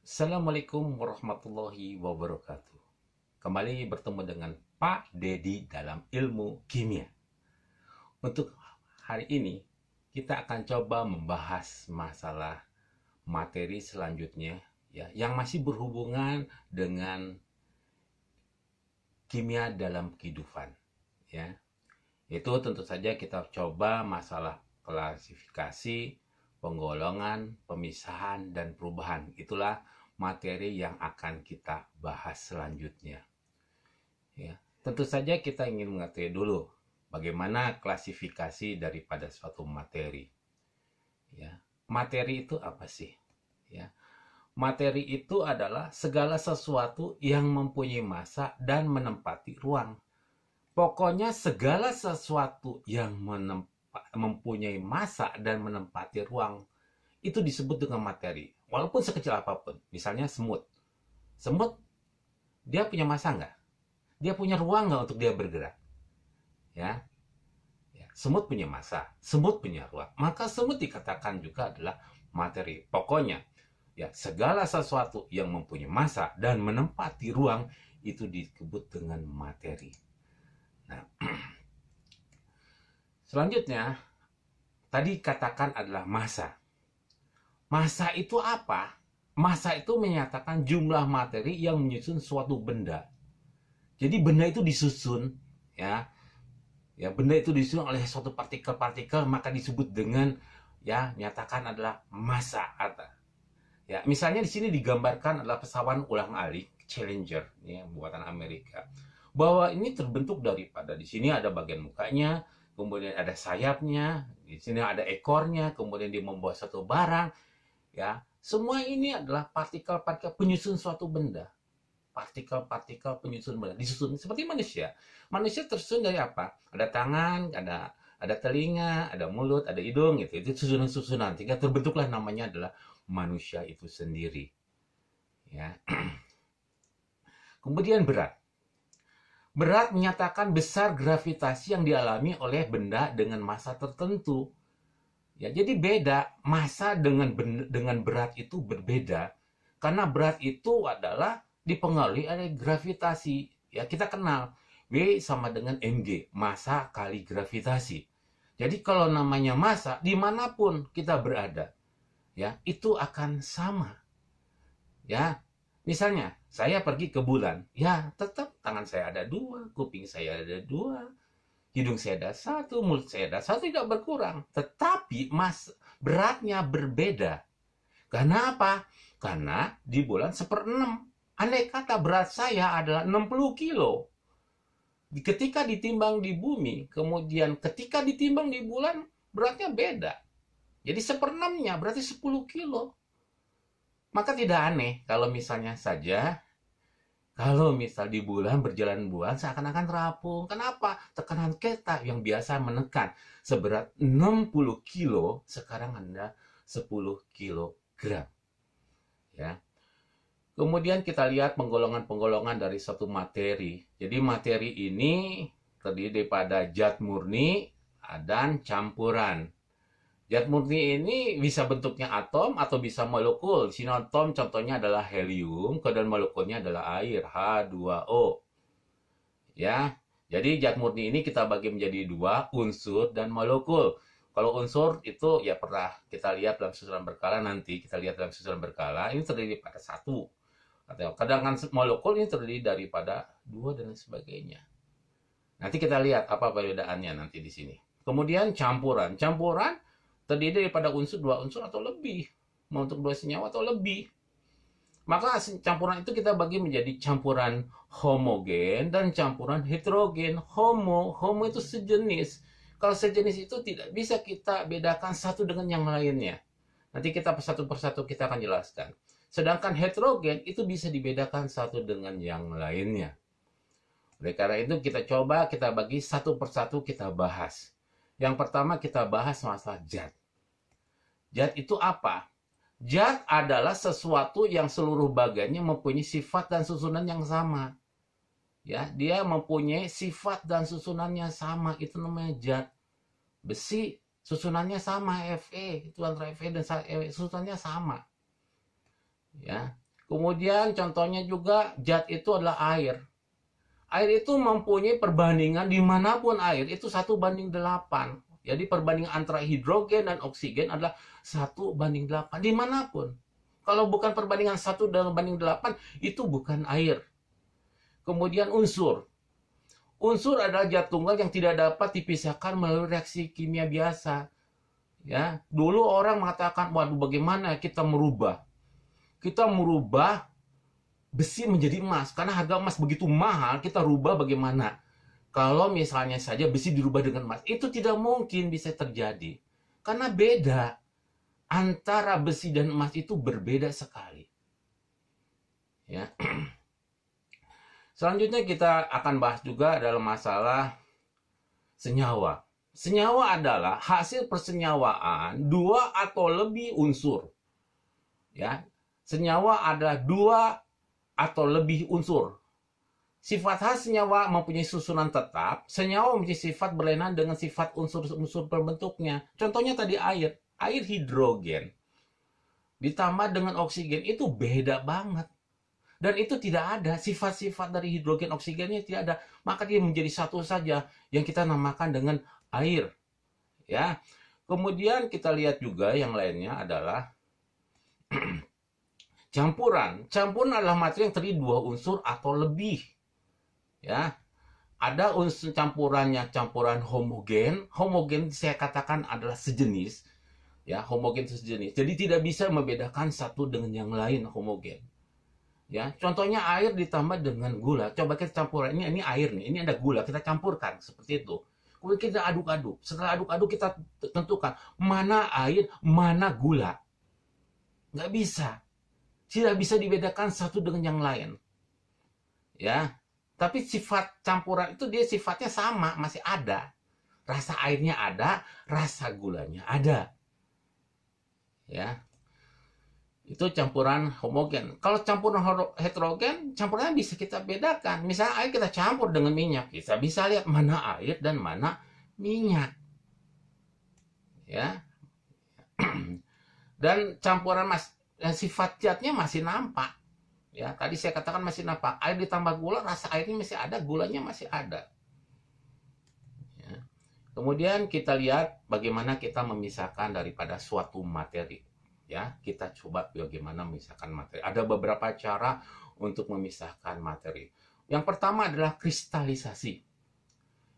Assalamualaikum warahmatullahi wabarakatuh. Kembali bertemu dengan Pak Dedi dalam ilmu kimia. Untuk hari ini, kita akan coba membahas masalah materi selanjutnya ya, yang masih berhubungan dengan kimia dalam kehidupan ya. Itu tentu saja kita coba masalah klasifikasi, penggolongan, pemisahan, dan perubahan. Itulah materi yang akan kita bahas selanjutnya. Ya, tentu saja kita ingin mengetahui dulu bagaimana klasifikasi daripada suatu materi. Ya, materi itu apa sih? Ya, materi itu adalah segala sesuatu yang mempunyai massa dan menempati ruang. Pokoknya segala sesuatu yang mempunyai massa dan menempati ruang itu disebut dengan materi. Walaupun sekecil apapun. Misalnya semut. Semut, dia punya massa nggak? Dia punya ruang nggak untuk dia bergerak? Ya. Semut punya massa, semut punya ruang. Maka semut dikatakan juga adalah materi. Pokoknya, ya segala sesuatu yang mempunyai massa dan menempati ruang itu disebut dengan materi. Nah, selanjutnya, tadi katakan adalah massa. Massa itu apa? Massa itu menyatakan jumlah materi yang menyusun suatu benda. Jadi benda itu disusun, ya, benda itu disusun oleh suatu partikel-partikel, maka disebut dengan ya nyatakan adalah massa. Ya, misalnya di sini digambarkan adalah pesawat ulang-alik Challenger, ya, buatan Amerika. Bahwa ini terbentuk daripada di sini ada bagian mukanya, kemudian ada sayapnya, di sini ada ekornya, kemudian dia membawa satu barang. Ya, semua ini adalah partikel-partikel penyusun suatu benda. Partikel-partikel penyusun benda disusun seperti manusia. Manusia tersusun dari apa? Ada tangan, ada telinga, ada mulut, ada hidung, gitu. Itu susunan-susunan sehingga terbentuklah namanya adalah manusia itu sendiri. Ya. Kemudian berat. Berat menyatakan besar gravitasi yang dialami oleh benda dengan massa tertentu. Ya, jadi beda, massa dengan berat itu berbeda. Karena berat itu adalah dipengaruhi oleh gravitasi. Ya, kita kenal W sama dengan mg, massa kali gravitasi. Jadi kalau namanya massa, dimanapun kita berada, ya itu akan sama. Ya, misalnya saya pergi ke bulan, ya tetap tangan saya ada dua, kuping saya ada dua, hidung saya ada satu, mulut saya ada satu, tidak berkurang. Tetapi beratnya berbeda. Karena apa? Karena di bulan 1/6. Andai kata berat saya adalah 60 kilo. Ketika ditimbang di bumi, kemudian ketika ditimbang di bulan, beratnya beda. Jadi 1/6-nya berarti 10 kilo. Maka tidak aneh kalau misalnya saja kalau misal di bulan berjalan bulan seakan-akan terapung. Kenapa? Tekanan kita yang biasa menekan seberat 60 kilo, sekarang Anda 10 kilogram. Ya. Kemudian kita lihat penggolongan-penggolongan dari suatu materi. Jadi materi ini terdiri daripada zat murni dan campuran. Zat murni ini bisa bentuknya atom atau bisa molekul. Di sini atom contohnya adalah helium, kemudian molekulnya adalah air, H2O. Ya, jadi zat murni ini kita bagi menjadi dua, unsur dan molekul. Kalau unsur itu ya pernah kita lihat dalam susunan berkala, nanti kita lihat dalam susunan berkala, ini terdiri pada satu. Kadang-kadang molekul ini terdiri daripada dua dan sebagainya. Nanti kita lihat apa perbedaannya nanti di sini. Kemudian campuran. Campuran terdiri daripada dua unsur atau lebih. Untuk dua senyawa atau lebih. Maka campuran itu kita bagi menjadi campuran homogen dan campuran heterogen. Homo itu sejenis. Kalau sejenis itu tidak bisa kita bedakan satu dengan yang lainnya. Nanti kita satu persatu kita akan jelaskan. Sedangkan heterogen itu bisa dibedakan satu dengan yang lainnya. Oleh karena itu kita coba kita bagi satu persatu kita bahas. Yang pertama kita bahas masalah zat. Zat itu apa? Zat adalah sesuatu yang seluruh bagiannya mempunyai sifat dan susunan yang sama. Ya, dia mempunyai sifat dan susunannya sama, itu namanya zat. Besi susunannya sama, Fe, itu antara Fe dan susunannya sama. Ya. Kemudian contohnya juga zat itu adalah air. Air itu mempunyai perbandingan dimanapun air itu 1:8. Jadi perbandingan antara hidrogen dan oksigen adalah 1:8 dimanapun. Kalau bukan perbandingan 1:8 itu bukan air. Kemudian unsur. Unsur adalah zat tunggal yang tidak dapat dipisahkan melalui reaksi kimia biasa. Ya, dulu orang mengatakan, waduh bagaimana kita merubah? Kita merubah besi menjadi emas karena harga emas begitu mahal, kita rubah bagaimana? Kalau misalnya saja besi dirubah dengan emas, itu tidak mungkin bisa terjadi. Karena beda. Antara besi dan emas itu berbeda sekali. Ya. Selanjutnya kita akan bahas juga dalam masalah senyawa. Senyawa adalah hasil persenyawaan dua atau lebih unsur. Ya. Senyawa adalah dua atau lebih unsur. Sifat khas senyawa mempunyai susunan tetap. Senyawa mempunyai sifat berlainan dengan sifat unsur-unsur berbentuknya. Contohnya tadi air. Air hidrogen ditambah dengan oksigen itu beda banget. Dan itu tidak ada. Sifat-sifat dari hidrogen oksigennya tidak ada. Maka dia menjadi satu saja yang kita namakan dengan air. Ya. Kemudian kita lihat juga yang lainnya adalah campuran. Campuran adalah materi yang terdiri dua unsur atau lebih. Ya. Ada unsur campurannya, campuran homogen. Homogen saya katakan adalah sejenis. Ya, homogen sejenis. Jadi tidak bisa membedakan satu dengan yang lain homogen. Ya, contohnya air ditambah dengan gula. Coba kita campuran ini air nih, ini ada gula, kita campurkan seperti itu. Kemudian kita aduk-aduk. Setelah aduk-aduk kita tentukan mana air, mana gula. Nggak bisa. Tidak bisa dibedakan satu dengan yang lain. Ya, tapi sifat campuran itu dia sifatnya sama, masih ada. Rasa airnya ada, rasa gulanya ada. Ya. Itu campuran homogen. Kalau campuran heterogen, campurannya bisa kita bedakan. Misalnya air kita campur dengan minyak, kita bisa lihat mana air dan mana minyak. Ya. Dan campuran sifat zatnya masih nampak. Ya, tadi saya katakan masih nampak. Air ditambah gula, rasa airnya masih ada, gulanya masih ada. Ya. Kemudian kita lihat bagaimana kita memisahkan daripada suatu materi. Ya, kita coba bagaimana memisahkan materi. Ada beberapa cara untuk memisahkan materi. Yang pertama adalah kristalisasi.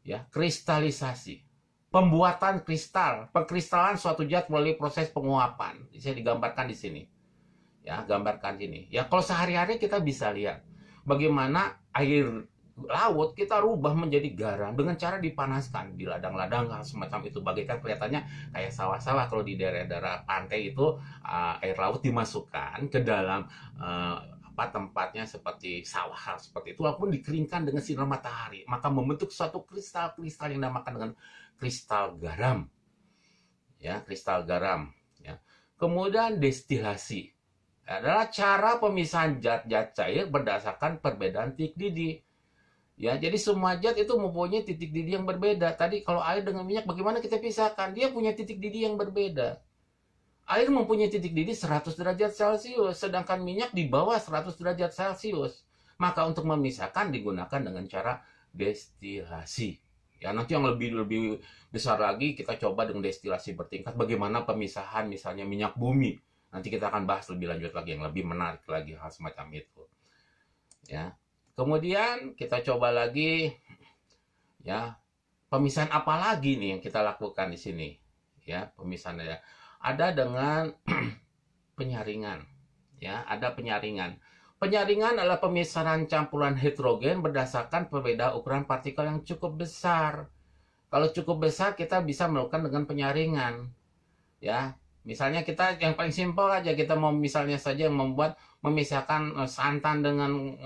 Ya, kristalisasi. Pembuatan kristal, pengkristalan suatu zat melalui proses penguapan. Bisa digambarkan di sini. Ya, gambarkan sini. Ya, kalau sehari-hari kita bisa lihat bagaimana air laut kita rubah menjadi garam dengan cara dipanaskan di ladang-ladang semacam itu, bagaikan kelihatannya kayak sawah-sawah. Kalau di daerah-daerah pantai itu air laut dimasukkan ke dalam tempatnya seperti sawah seperti itu, walaupun dikeringkan dengan sinar matahari, maka membentuk suatu kristal-kristal yang dinamakan dengan kristal garam. Ya, kristal garam. Ya. Kemudian destilasi adalah cara pemisahan zat-zat cair berdasarkan perbedaan titik didih. Ya, jadi semua zat itu mempunyai titik didih yang berbeda. Tadi kalau air dengan minyak bagaimana kita pisahkan? Dia punya titik didih yang berbeda. Air mempunyai titik didih 100 derajat Celcius, sedangkan minyak di bawah 100 derajat Celcius. Maka untuk memisahkan digunakan dengan cara destilasi. Ya, nanti yang lebih besar lagi kita coba dengan destilasi bertingkat. Bagaimana pemisahan misalnya minyak bumi. Nanti kita akan bahas lebih lanjut lagi yang lebih menarik lagi hal semacam itu. Ya. Kemudian kita coba lagi, ya, pemisahan apa lagi nih yang kita lakukan di sini? Ya, pemisahan ya. Ada dengan penyaringan. Ya, ada penyaringan. Penyaringan adalah pemisahan campuran heterogen berdasarkan perbedaan ukuran partikel yang cukup besar. Kalau cukup besar kita bisa melakukan dengan penyaringan. Ya, misalnya kita yang paling simpel aja, kita mau misalnya saja memisahkan santan dengan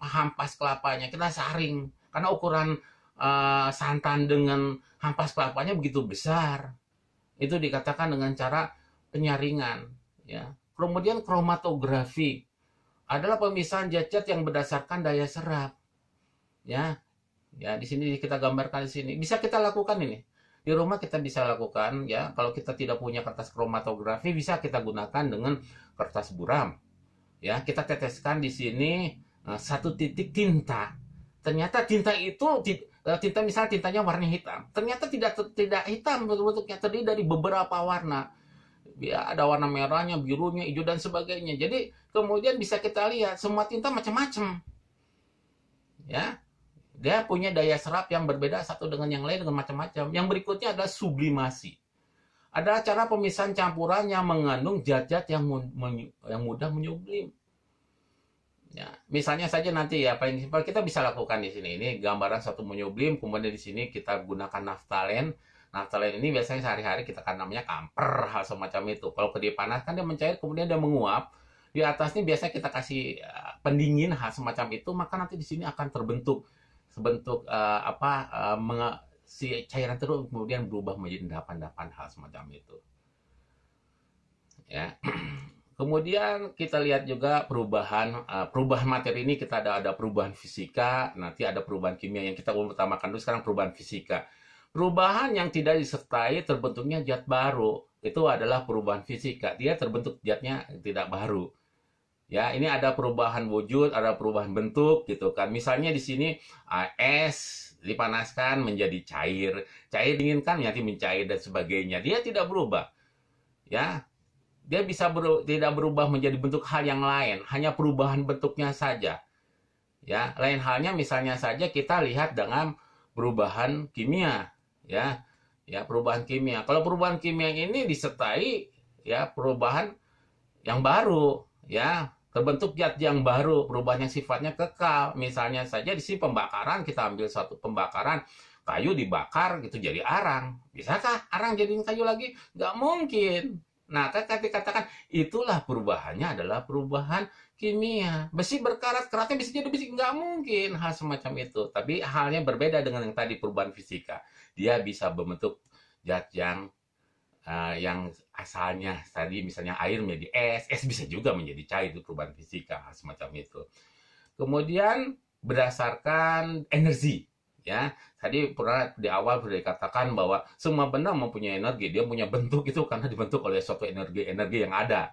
hampas kelapanya, kita saring karena ukuran santan dengan hampas kelapanya begitu besar. Itu dikatakan dengan cara penyaringan. Ya. Kemudian kromatografi adalah pemisahan zat-zat yang berdasarkan daya serap. Ya, ya di sini kita gambarkan di sini. Bisa kita lakukan ini. Di rumah kita bisa lakukan, ya. Kalau kita tidak punya kertas kromatografi, bisa kita gunakan dengan kertas buram. Ya, kita teteskan di sini satu titik tinta. Ternyata tinta itu tinta, misalnya tintanya warna hitam. Ternyata tidak hitam bentuknya, terdiri dari beberapa warna. Ya, ada warna merahnya, birunya, hijau dan sebagainya. Jadi kemudian bisa kita lihat semua tinta macam-macam. Ya, dia punya daya serap yang berbeda satu dengan yang lain dengan macam-macam. Yang berikutnya adalah sublimasi. Ada cara pemisahan campuran yang mengandung zat-zat yang mudah menyublim. Ya, misalnya saja nanti ya paling simpel kita bisa lakukan di sini. Ini gambaran satu menyublim, kemudian di sini kita gunakan naftalen. Naftalen ini biasanya sehari-hari kita kan namanya kamper, hal semacam itu. Kalau dipanaskan dia mencair, kemudian dia menguap. Di atasnya biasanya kita kasih pendingin hal semacam itu, maka nanti di sini akan terbentuk si cairan terus kemudian berubah menjadi endapan-endapan hal semacam itu. Ya. Kemudian kita lihat juga perubahan materi ini, kita ada perubahan fisika, nanti ada perubahan kimia. Yang kita utamakan dulu sekarang perubahan fisika. Perubahan yang tidak disertai terbentuknya zat baru, itu adalah perubahan fisika. Dia terbentuk zatnya tidak baru. Ya, ini ada perubahan wujud, ada perubahan bentuk gitu kan. Misalnya di sini es dipanaskan menjadi cair, cair dinginkan nanti mencair dan sebagainya. Dia tidak berubah. Ya, dia bisa tidak berubah menjadi bentuk hal yang lain, hanya perubahan bentuknya saja. Ya, lain halnya misalnya saja kita lihat dengan perubahan kimia, ya. Ya, perubahan kimia. Kalau perubahan kimia ini disertai ya perubahan yang baru, ya. Terbentuk zat yang baru, perubahan yang sifatnya kekal. Misalnya saja di sini pembakaran, kita ambil suatu pembakaran, kayu dibakar gitu jadi arang. Bisakah arang jadi kayu lagi? Nggak mungkin. Nah, kan dikatakan itulah perubahannya adalah perubahan kimia. Besi berkarat, karatnya bisa jadi besi. Nggak mungkin hal semacam itu. Tapi halnya berbeda dengan yang tadi perubahan fisika. Dia bisa membentuk zat yang asalnya tadi misalnya air menjadi es bisa juga menjadi cair, itu perubahan fisika hal semacam itu. Kemudian berdasarkan energi. Ya, tadi pernah di awal sudah dikatakan bahwa semua benda mempunyai energi, dia punya bentuk itu karena dibentuk oleh suatu energi yang ada.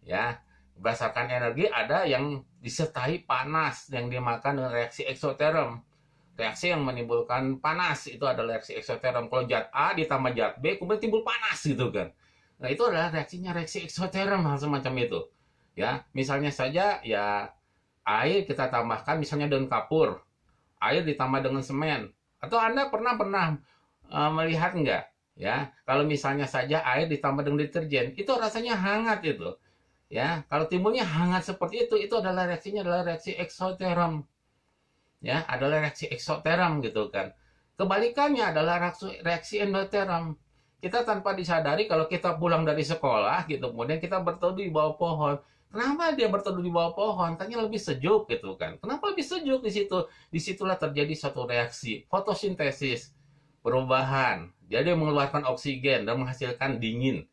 Ya, berdasarkan energi ada yang disertai panas yang dimakan dengan reaksi eksoterm. Reaksi yang menimbulkan panas itu adalah reaksi eksoterm. Kalau zat A ditambah zat B kemudian timbul panas gitu kan. Nah, itu adalah reaksinya reaksi eksoterm hal semacam itu. Ya, misalnya saja ya air kita tambahkan misalnya dengan kapur. Air ditambah dengan semen. Atau Anda pernah melihat enggak? Ya, kalau misalnya saja air ditambah dengan deterjen, itu rasanya hangat itu. Ya, kalau timbulnya hangat seperti itu adalah reaksinya adalah reaksi eksoterm. Ya, adalah reaksi eksoterm gitu kan. Kebalikannya adalah reaksi endoterm. Kita tanpa disadari kalau kita pulang dari sekolah gitu, kemudian kita berteduh di bawah pohon. Kenapa dia berteduh di bawah pohon? Karena lebih sejuk gitu kan. Kenapa lebih sejuk di situ? Disitulah terjadi suatu reaksi fotosintesis, perubahan. Jadi mengeluarkan oksigen dan menghasilkan dingin.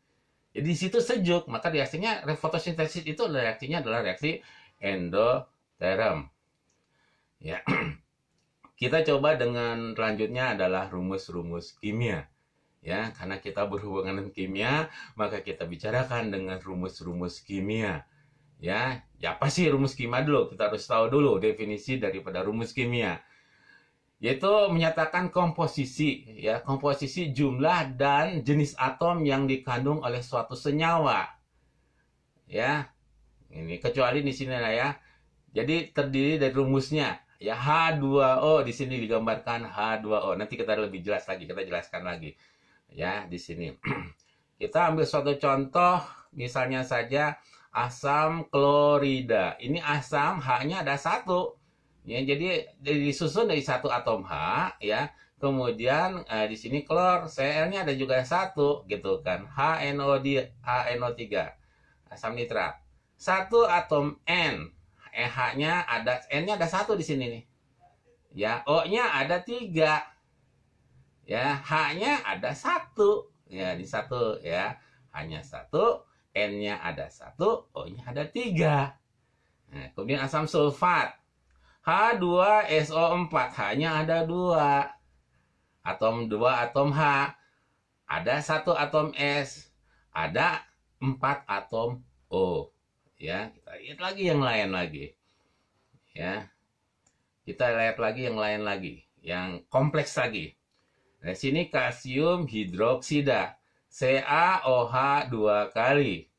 Jadi di situ sejuk, maka reaksinya fotosintesis itu reaksinya adalah reaksi endoterm. Ya. Kita coba dengan selanjutnya adalah rumus-rumus kimia. Ya, karena kita berhubungan dengan kimia, maka kita bicarakan dengan rumus-rumus kimia. Ya, apa sih rumus kimia dulu? Kita harus tahu dulu definisi daripada rumus kimia. Yaitu menyatakan komposisi, ya, komposisi jumlah dan jenis atom yang dikandung oleh suatu senyawa. Ya, ini kecuali di sini lah ya. Jadi terdiri dari rumusnya, ya H2O di sini digambarkan H2O. Nanti kita lebih jelas lagi, kita jelaskan lagi. Ya, di sini. Kita ambil suatu contoh, misalnya saja asam klorida. Ini asam H-nya ada satu. Ya, jadi disusun dari satu atom H, ya. Kemudian di sini klor, Cl-nya ada juga satu, gitu kan. HNO3, asam nitrat. Satu atom N, H-nya ada, N-nya ada satu di sini nih. Ya, O-nya ada 3. Ya, H-nya ada satu. Ya, di satu ya. Hanya satu. N-nya ada 1, O-nya ada 3. Nah, kemudian asam sulfat. H2SO4, H-nya ada 2. Atom 2 atom H. Ada 1 atom S. Ada 4 atom O. Ya, kita lihat lagi yang lain lagi. Ya, kita lihat lagi yang lain lagi, yang kompleks lagi. Nah, sini kalsium hidroksida, CaOH 2 kali.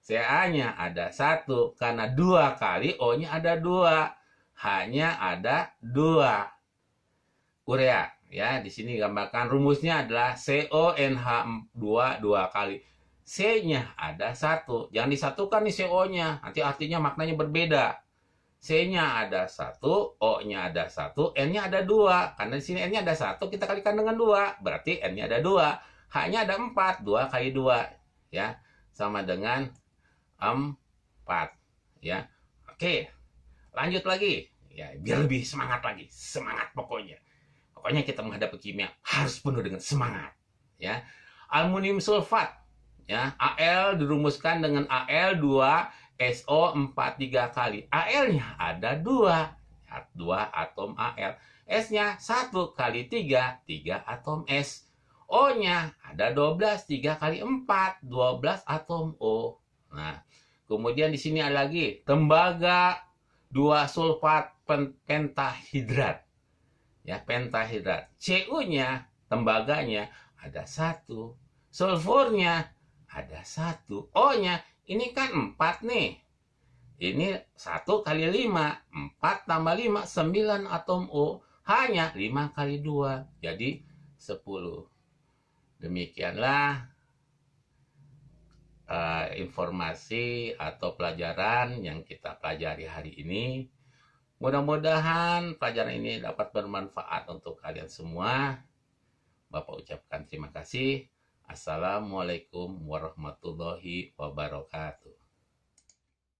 Ca-nya ada 1, karena 2 kali O-nya ada 2. H-nya ada 2. Urea, ya, di sini gambarkan rumusnya adalah CONH2 2 kali. C-nya ada 1. Jangan disatukan nih CO-nya, nanti artinya maknanya berbeda. C-nya ada 1, O-nya ada 1, N-nya ada 2. Karena di sini N-nya ada 1, kita kalikan dengan 2. Berarti N-nya ada 2. H-nya ada 4. 2 kali 2. Ya, sama dengan 4. Ya, oke. Lanjut lagi. Ya, biar lebih semangat lagi. Semangat pokoknya. Pokoknya kita menghadapi kimia harus penuh dengan semangat. Ya, aluminium sulfat. Ya, Al dirumuskan dengan Al2SO4 3 kali. Al-nya ada 2. 2 atom Al. S-nya 1 kali 3, 3 atom S. O-nya ada 12, 3 kali 4, 12 atom O. Nah, kemudian di sini ada lagi tembaga 2 sulfat pentahidrat. Ya, pentahidrat. Cu-nya, tembaganya ada 1. Sulfurnya ada 1. O-nya ini kan 4 nih. Ini 1 kali 5. 4 tambah 5, 9 atom O. Hanya 5 kali 2. Jadi 10. Demikianlah informasi atau pelajaran yang kita pelajari hari ini. Mudah-mudahan pelajaran ini dapat bermanfaat untuk kalian semua. Bapak ucapkan terima kasih. Assalamualaikum warahmatullahi wabarakatuh.